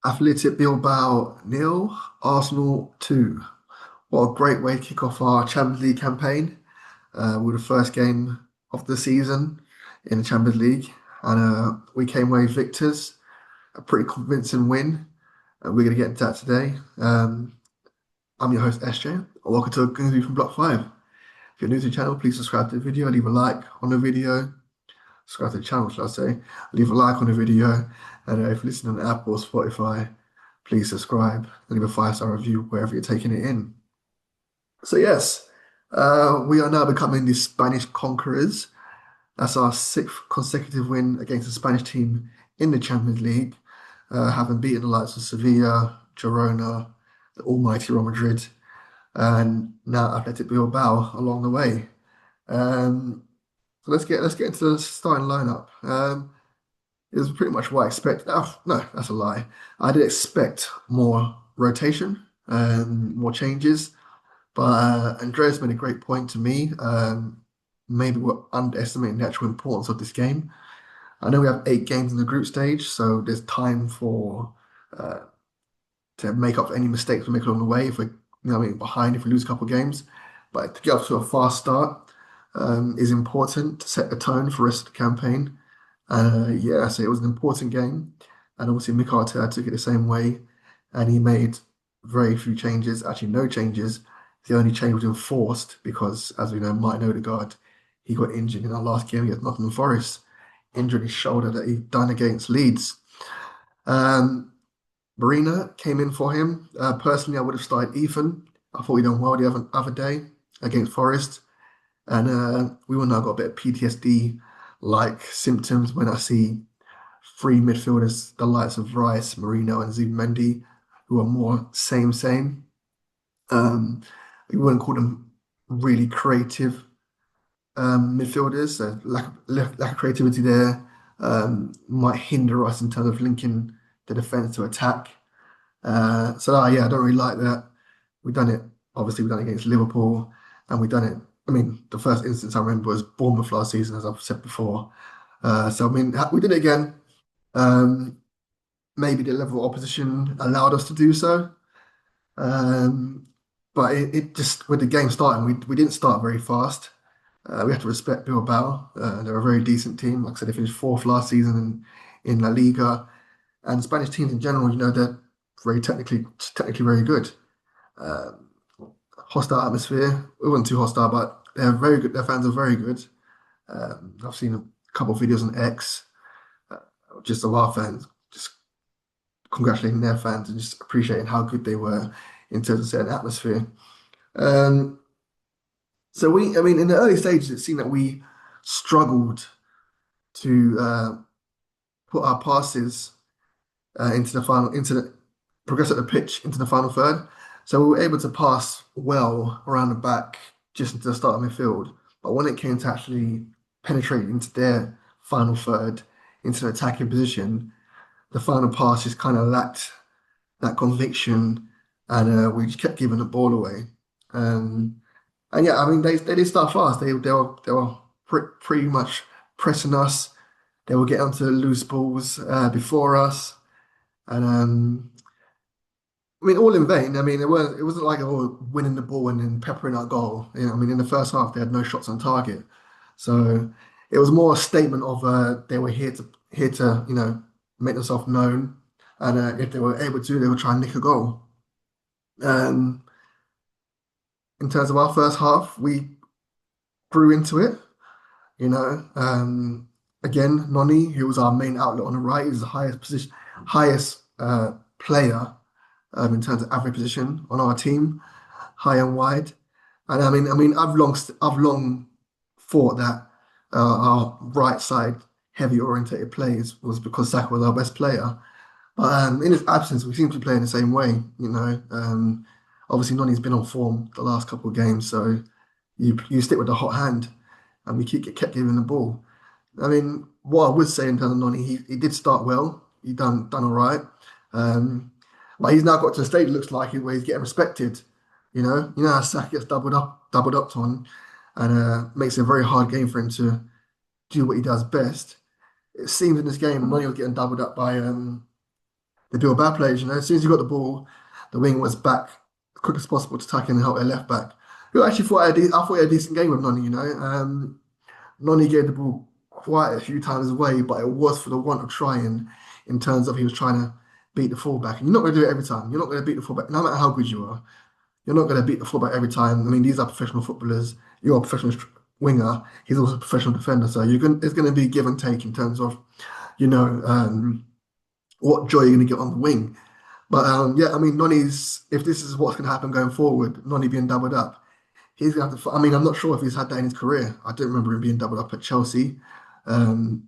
Athletic Bilbao nil, Arsenal 2. What a great way to kick off our Champions League campaign with the first game of the season in the Champions League. And we came away victors, a pretty convincing win. And we're going to get into that today. I'm your host, SJ, and welcome to a good review from Block 5. If you're new to the channel, please subscribe to the video, leave a like on the video, subscribe to the channel, should I say, leave a like on the video, and if you're listening on Apple or Spotify, please subscribe and leave a 5-star review wherever you're taking it in. So yes, we are now becoming the Spanish conquerors. That's our sixth consecutive win against a Spanish team in the Champions League, having beaten the likes of Sevilla, Girona, the almighty Real Madrid, and now Athletic Bilbao along the way. So let's get into the starting lineup. It was pretty much what I expected. Oh, no, that's a lie. I did expect more rotation, more changes, but Andreas made a great point to me. Maybe we're underestimating the actual importance of this game. I know we have 8 games in the group stage, so there's time for uh, to make up for any mistakes we make along the way if we're, behind if we lose a couple of games. But to get off to a fast start is important to set the tone for the rest of the campaign. Yeah, so it was an important game, and obviously Mikel Arteta took it the same way, and he made very few changes, actually no changes. The only change was enforced because, as we know, Martin Odegaard, he got injured in our last game against Nottingham Forest, injured his shoulder that he done against Leeds. Um, Marina came in for him. Personally, I would have started Ethan. I thought he done well the other day against Forest. And we all now got a bit of PTSD like symptoms when I see three midfielders, the likes of Rice, Marino, and Zubimendi, who are more same. Um, we wouldn't call them really creative midfielders. So lack of creativity there might hinder us in terms of linking the defense to attack. Yeah, I don't really like that. We've done it. Obviously, we've done it against Liverpool, and we've done it. I mean, the first instance I remember was Bournemouth last season, as I've said before. We did it again. Um, Maybe the level of opposition allowed us to do so. Um, but it just, with the game starting, we didn't start very fast. We have to respect Bilbao. They're a very decent team. Like I said, they finished fourth last season in La Liga. And Spanish teams in general, they're very technically very good. Um, Hostile atmosphere. It wasn't too hostile, but they're very good. Their fans are very good. I've seen a couple of videos on X, uh, just of our fans, just congratulating their fans and just appreciating how good they were in terms of setting atmosphere. Um, in the early stages, it seemed that we struggled to put our passes into the progress at the pitch into the final third. So we were able to pass well around the back just into the start of midfield. But when it came to actually penetrating into their final third, into the attacking position, the final pass just kind of lacked that conviction, and we just kept giving the ball away. Um, and yeah, I mean they did start fast. They were pretty much pressing us. They were getting onto loose balls before us, and I mean, all in vain. I mean, it wasn't like, oh, winning the ball and then peppering our goal. I mean, in the first half, they had no shots on target. So it was more a statement of they were here to make themselves known, and if they were able to, they would try and nick a goal. Um, in terms of our first half, we grew into it. You know, again, Noni, who was our main outlet on the right, is the highest player in terms of average position on our team, high and wide. And I've long thought that our right side heavy orientated plays was because Saka was our best player. But in his absence, we seem to be playing the same way. Obviously Noni's been on form the last couple of games, so you stick with the hot hand, and we kept giving the ball. I mean, what I would say in terms of Noni, he did start well. He done all right. Um, but he's now got to the stage, it looks like, where he's getting respected. You know how Saka gets doubled up on, and makes it a very hard game for him to do what he does best. It seems in this game, Noni was getting doubled up by the Bilbao players, as soon as you got the ball, the wing was back as quick as possible to tackle and help their left back. Who actually thought I thought he had a decent game with Noni. Noni gave the ball quite a few times away, but it was for the want of trying in terms of he was trying to beat the fullback. And you're not going to do it every time. You're not going to beat the fullback, no matter how good you are. You're not going to beat the fullback every time. I mean, these are professional footballers. You're a professional winger. He's also a professional defender. So it's going to be give and take in terms of, you know, what joy you're going to get on the wing. But yeah, I mean, Noni's, if this is what's going to happen going forward, Noni being doubled up, he's going to have to, I mean, I'm not sure if he's had that in his career. I don't remember him being doubled up at Chelsea. Um,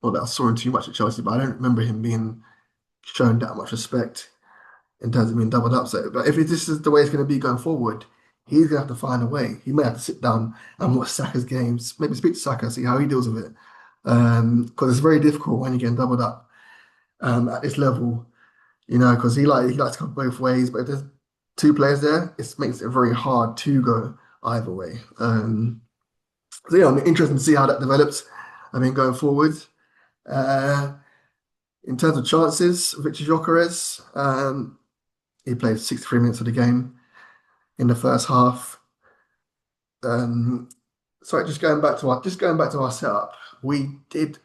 Not that I saw him too much at Chelsea, but I don't remember him being shown that much respect in terms of being doubled up. So, but if this is the way it's going to be going forward, he's going to have to find a way. He may have to sit down and watch Saka's games, maybe speak to Saka, see how he deals with it. Because it's very difficult when you're getting doubled up at this level, because he likes to come both ways. But if there's two players there, it makes it very hard to go either way. So yeah, I'm interested to see how that develops. I mean, going forward. Uh, in terms of chances, Victor Gyökeres, he played 63 minutes of the game in the first half. Um, sorry, just going back to our setup. We did.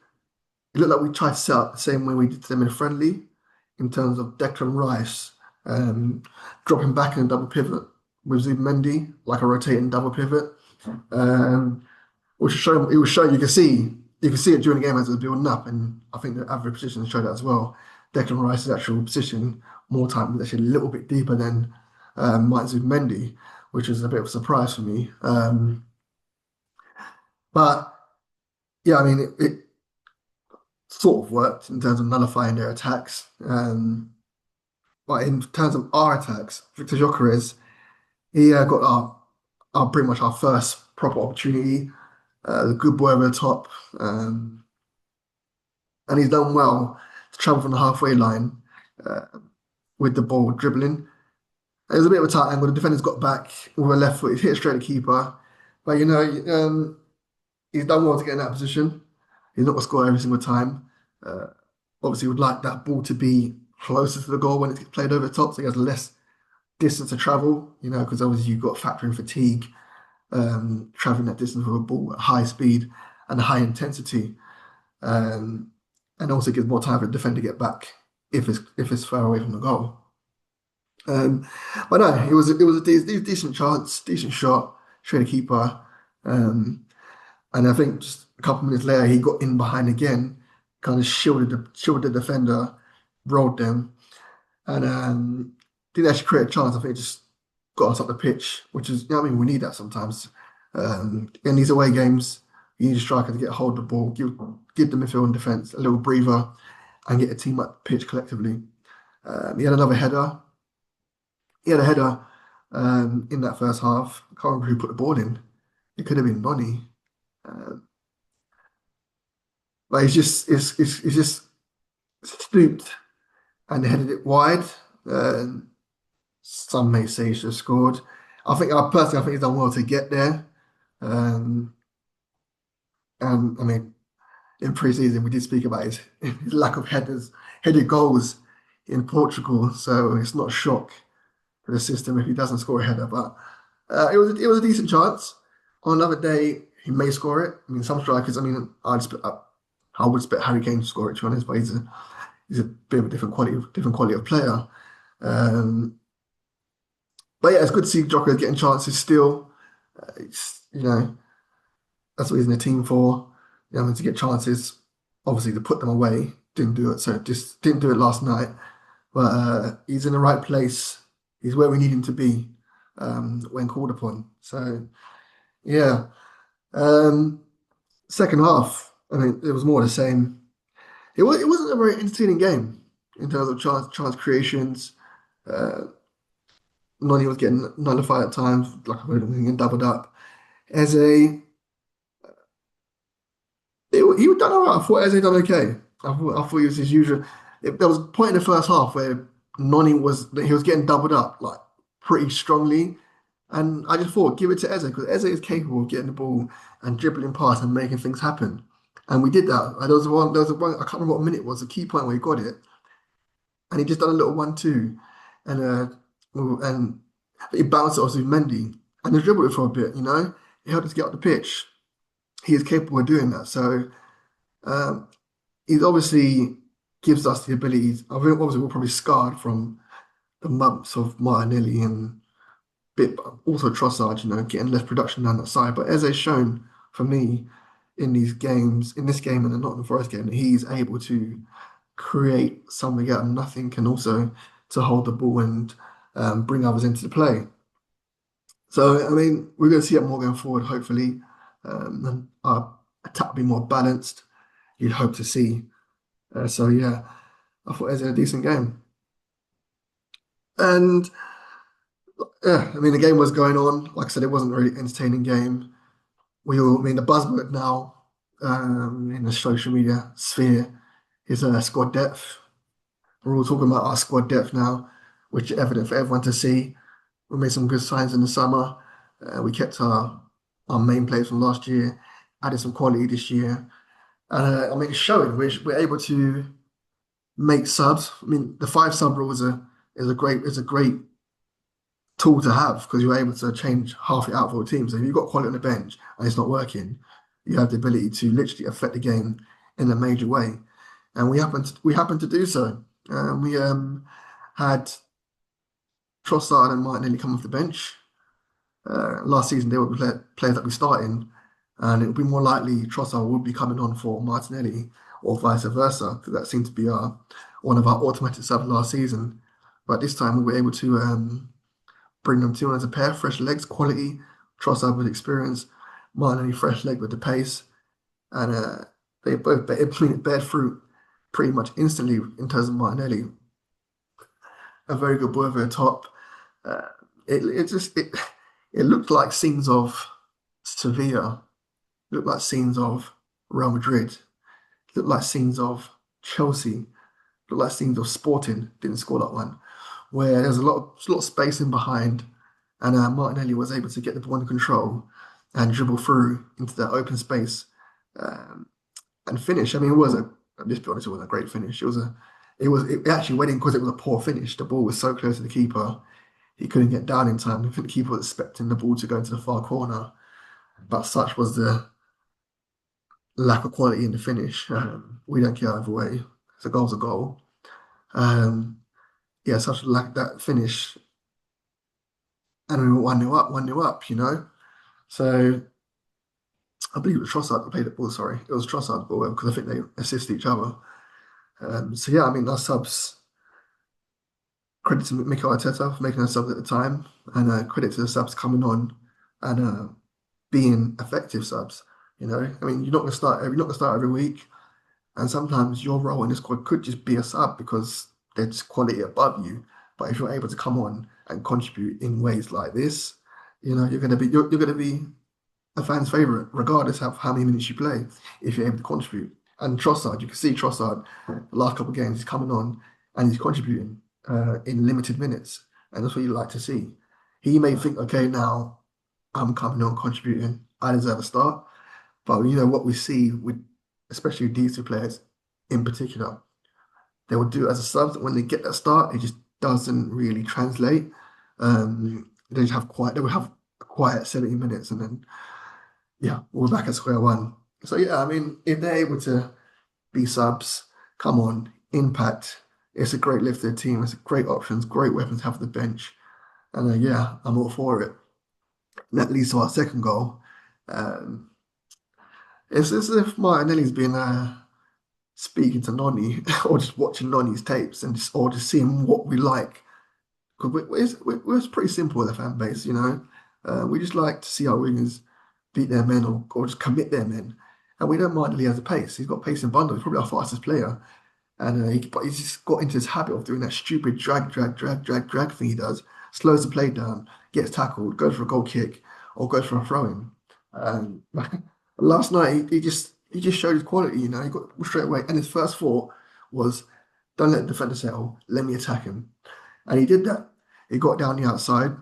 It looked like we tried to set up the same way we did to them in a friendly, in terms of Declan Rice dropping back in a double pivot with Zubimendi, like a rotating double pivot. Um, which is showing, it was showing you can see it during the game as it was building up, and I think the average position showed that as well. Declan Rice's actual position more time was actually a little bit deeper than Mike Zubimendi, which is a bit of a surprise for me. But yeah, I mean it sort of worked in terms of nullifying their attacks. But in terms of our attacks, Victor Gyökeres, he got our pretty much our first proper opportunity. The good boy over the top. And he's done well to travel from the halfway line uh, with the ball dribbling. It was a bit of a tight angle. The defender's got back with a left foot. He's hit straight at the keeper. But he's done well to get in that position. He's not going to score every single time. Uh, Obviously, would like that ball to be closer to the goal when it's played over the top, so he has less distance to travel. Because obviously you've got factoring fatigue, traveling that distance with a ball at high speed and high intensity. Um, and also gives more time for the defender to get back if it's far away from the goal. Um, but no, it was a decent chance, decent shot, straight to keeper. Um, and I think just a couple of minutes later he got in behind again, kind of shielded the defender, rolled them, and didn't actually create a chance. I think it just got us up the pitch, which is, I mean, we need that sometimes. In these away games, you need a striker to get a hold of the ball, give the midfield and defence a little breather, and get a team up the pitch collectively. He had another header. He had a header in that first half. I can't remember who put the ball in. It could have been Noni. Uh, but it's just stooped and headed it wide. Some may say he should have scored. I think he's done well to get there. Um, and I mean, in pre-season, we did speak about his lack of headed goals in Portugal. So it's not a shock for the system if he doesn't score a header. But it was a decent chance. On another day, he may score it. I mean, some strikers. I mean, I would expect Harry Kane to score it, to be honest. But he's a bit of a different quality of player. Um, but yeah, it's good to see Joker getting chances still. That's what he's in the team for. To get chances, obviously to put them away. Didn't do it, so just didn't do it last night. But he's in the right place. He's where we need him to be when called upon. So yeah. Um, Second half, I mean, it was more the same. It wasn't a very entertaining game in terms of chance creations. Uh, Nani was getting nullified at times, like I was getting doubled up. Eze, he was done all right. I thought Eze done okay. I thought he was his usual. There was a point in the first half where he was getting doubled up like pretty strongly, and I just thought give it to Eze because Eze is capable of getting the ball and dribbling past and making things happen. And we did that. And there was one. I can't remember what minute it was. The key point where he got it. and he just done a little 1-2, and he bounced it off Mendy and he dribbled it for a bit. He helped us get up the pitch. He is capable of doing that. So um, he obviously gives us the ability. I think obviously we're probably scarred from the months of Martinelli and bit also Trossard, getting less production down that side. But as it's shown for me in these games, in this game and the Nottingham Forest game, he's able to create something out of nothing and also to hold the ball and bring others into the play. So, I mean, we're going to see it more going forward, hopefully. And our attack will be more balanced, you'd hope to see. So, yeah, I thought it was a decent game. And, yeah, I mean, the game was going on. Like I said, it wasn't a really entertaining game. I mean, the buzzword now in the social media sphere is squad depth. We're all talking about our squad depth now, which is evident for everyone to see. We made some good signs in the summer. We kept our main players from last year, added some quality this year. And I mean, it's showing. We're able to make subs. I mean, the five sub rule is a great tool to have because you're able to change half your outfield team. So if you've got quality on the bench and it's not working, you have the ability to literally affect the game in a major way. And we happened to do so. We had Trossard and Martinelli come off the bench. Last season, they were players that we starting, and it would be more likely Trossard would be coming on for Martinelli or vice versa, because that seemed to be one of our automatic subs last season. But this time, we were able to bring them two on as a pair, fresh legs, quality, Trossard with experience, Martinelli fresh leg with the pace, and they both bear fruit pretty much instantly in terms of Martinelli. A very good boy over the top. Uh, it looked like scenes of Sevilla, it looked like scenes of Real Madrid, it looked like scenes of Chelsea, it looked like scenes of Sporting. Didn't score that one, where there's a lot of space in behind, and Martinelli was able to get the ball under control and dribble through into that open space um, and finish. I mean, I'll just be honest, it wasn't a great finish. It actually went in because it was a poor finish. The ball was so close to the keeper, he couldn't get down in time. I think the keeper was expecting the ball to go into the far corner, but such was the lack of quality in the finish. We don't care either way. It's a goal's a goal. Um, yeah, such a lack that finish, and we were 1-0 up, 1-0 up. So I believe it was Trossard that played the ball. Sorry, it was Trossard's ball because I think they assist each other. So yeah, I mean, our subs. Credit to Mikel Arteta for making us subs at the time, and credit to the subs coming on and being effective subs. I mean, you're not gonna start every week, and sometimes your role in the squad could just be a sub because they're just quality above you. But if you're able to come on and contribute in ways like this, you're gonna be a fan's favourite, regardless of how many minutes you play, if you're able to contribute. And Trossard, you can see Trossard, the last couple of games, he's coming on and he's contributing in limited minutes. And that's what you like to see. He may think, okay, now I'm coming on contributing, I deserve a start. But what we see with, especially these two players in particular, they will do it as a sub. When they get that start, it just doesn't really translate. They will have a quiet 70 minutes and then yeah, we're back at square one. So yeah, I mean, if they're able to be subs, come on, impact. It's a great lift to the team. It's great options, great weapons to have on the bench. And yeah, I'm all for it. And that leads to our second goal. Um, it's as if Martinelli's been speaking to Noni or just watching Noni's tapes or just seeing what we like. Because we're pretty simple with the fan base. We just like to see our wingers beat their men or just commit their men. And we don't mind that he has a pace. He's got pace in bundle. He's probably our fastest player. And but he's just got into his habit of doing that stupid drag thing he does. Slows the play down, gets tackled, goes for a goal kick, or goes for a throw-in. Um, last night he just showed his quality. He got straight away. And his first thought was, "Don't let the defender settle. Let me attack him." And he did that. He got down the outside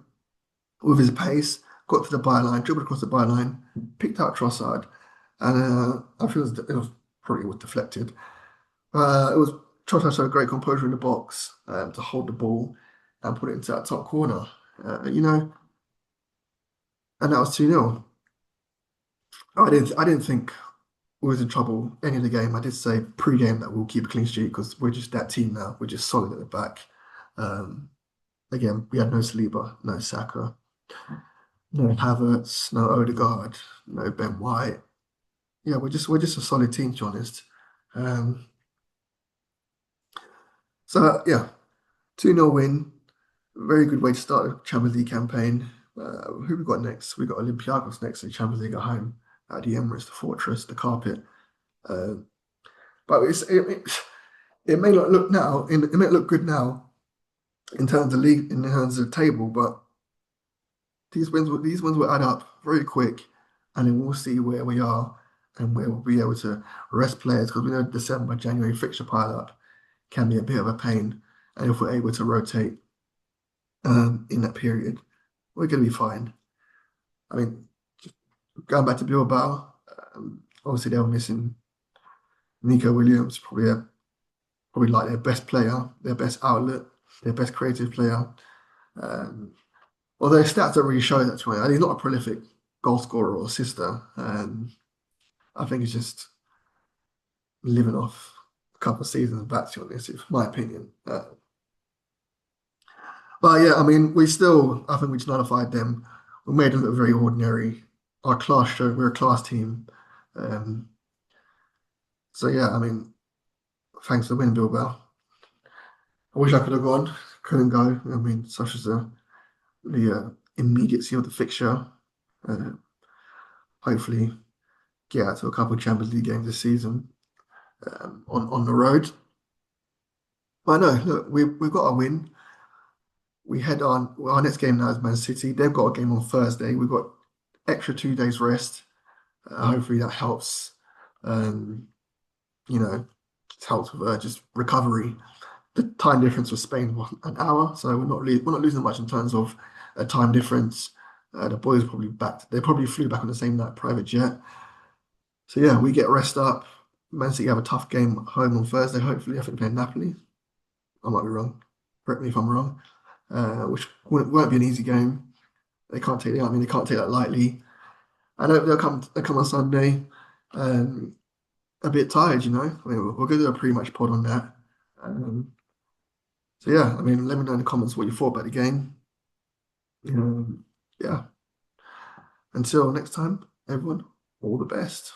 with his pace, got to the byline, dribbled across the byline, picked out Trossard, and I feel it was probably was deflected. It was Trossard showed great composure in the box to hold the ball and put it into that top corner. You know, and that was 2-0. I didn't think we was in trouble any of the game. I did say pre-game that we'll keep a clean sheet because we're just that team now. We're just solid at the back. Um, Again, we had no Saliba, no Saka, no Havertz, no Odegaard, no Ben White. Yeah, we're just a solid team, to be honest. Um, so yeah, 2-0 win. Very good way to start the Champions League campaign. Who we got next? We got Olympiacos next in Champions League at home at the Emirates, the fortress, the carpet. Uh, but it may not look now. It may look good now in terms of league, in terms of the table, but these ones will add up very quick, and then we'll see where we are and where we'll be able to rest players because we know December, January fixture pile up can be a bit of a pain, and if we're able to rotate in that period, we're going to be fine. I mean, going back to Bilbao, obviously they were missing Nico Williams, probably like their best player, their best outlet, their best creative player. Um, Although his stats don't really show that to me. And he's not a prolific goal scorer or assister. I think he's just living off a couple of seasons back, to be honest, in my opinion. But yeah, I mean, I think we just nullified them. We made them look very ordinary. Our class showed we're a class team. Um, so yeah, I mean, thanks for the win, Bilbao. I wish I could have gone, couldn't go. I mean, such as the immediacy of the fixture. Uh, Hopefully, get out to a couple of Champions League games this season on the road. But no, look, we've got a win. We head on. Well, our next game now is Man City. They've got a game on Thursday. We've got extra 2 days rest. Hopefully that helps. Um, you know, it helps with just recovery. The time difference with Spain was an hour, so we're not losing much in terms of a time difference. The boys are probably back. They probably flew back on the same night private jet. So yeah, we get rest up. Man City have a tough game at home on Thursday. Hopefully, I think they're Napoli. I might be wrong. Correct me if I'm wrong. Which won't be an easy game. They can't take. I mean, they can't take that lightly. I know they'll come. They come on Sunday, um, a bit tired. I mean, we're going to do a pre-match pod on that. Um, so yeah, I mean, let me know in the comments what you thought about the game. Yeah. Until next time, everyone, all the best.